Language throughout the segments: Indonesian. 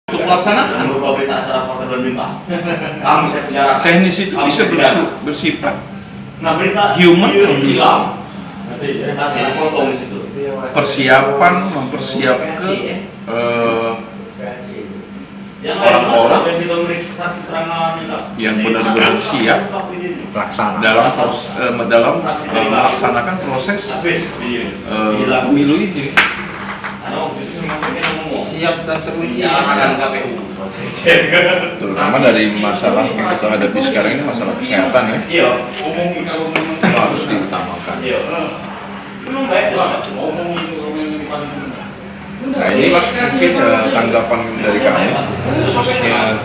Untuk pelaksanaan berupa berita acara partai dan berita kami saya penjarakan. teknis itu bisa bersifat Berita human condition, nanti dipotong di situ. persiapan mempersiapkan orang-orang yang benar-benar siap dalam melaksanakan proses pemilu ini. Siap dan teruji. Terutama dari masalah yang kita hadapi sekarang ini, masalah kesehatan ya. Iya. Itu harus diutamakan. Iya. Nah inilah mungkin tanggapan dari kami, khususnya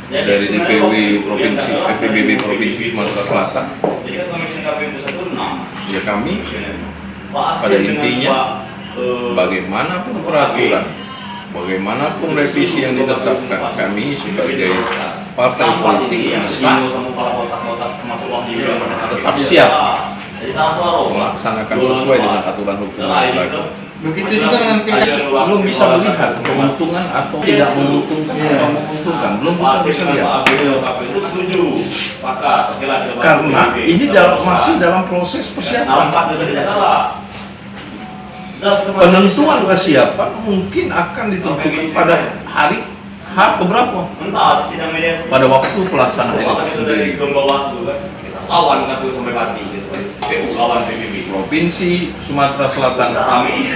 dari DPW Provinsi PPBB Provinsi Sumatera Selatan. Ya kami pada intinya bagaimanapun peraturan, bagaimanapun revisi yang ditetapkan, kami sebagai partai politik yang sah tetap siap melaksanakan sesuai dengan aturan hukum yang berlaku. Begitu juga dengan tingkat Belum bisa melihat keuntungan atau tidak menguntungkan atau menguntungkan, belum kita bisa lihat. Karena ini masih dalam proses persiapan. Penentuan kesiapan mungkin akan ditentukan pada hari H keberapa, pada waktu pelaksanaan itu sendiri. Lawan KPU sampai mati gitu. KPU lawan PBB. Provinsi Sumatera Selatan kami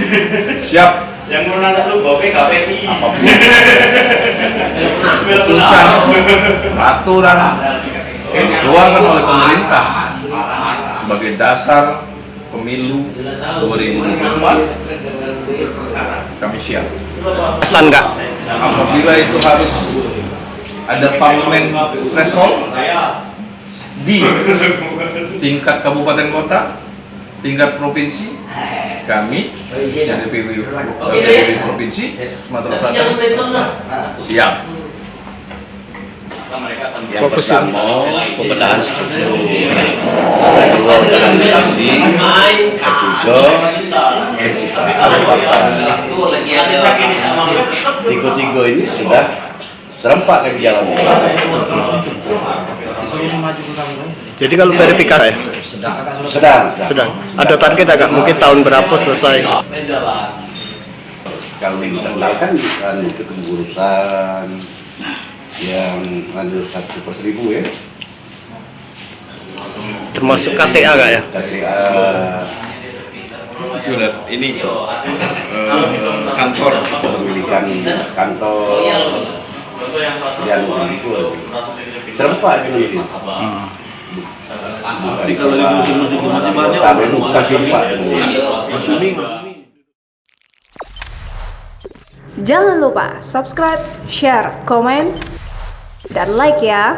siap. Yang mau nanya lu bawa KPI. Apapun keputusan, peraturan yang dikeluarkan oleh pemerintah sebagai dasar pemilu 2024, kami siap. Pesan nggak? Apabila itu harus ada parlemen threshold di tingkat kabupaten kota, tingkat provinsi, kami dari DPW Provinsi Sumatera Selatan siap. Yang pertama, pembenahan struktur kedua organisasi, ketiga tiga ini sudah serempak yang jalan. Jadi kalau verifikasi Sedang. ada target agak mungkin tahun berapa selesai? Kalau internal kan itu kepengurusan yang anu 1/1000 ya. Termasuk KTA nggak ya? KTA Ini kantor pemilikan kantor yang itu serempak ini. Jadi kalau di musim-musim masih banyak bukan serempak. Jangan lupa subscribe, share, komen, dan like ya.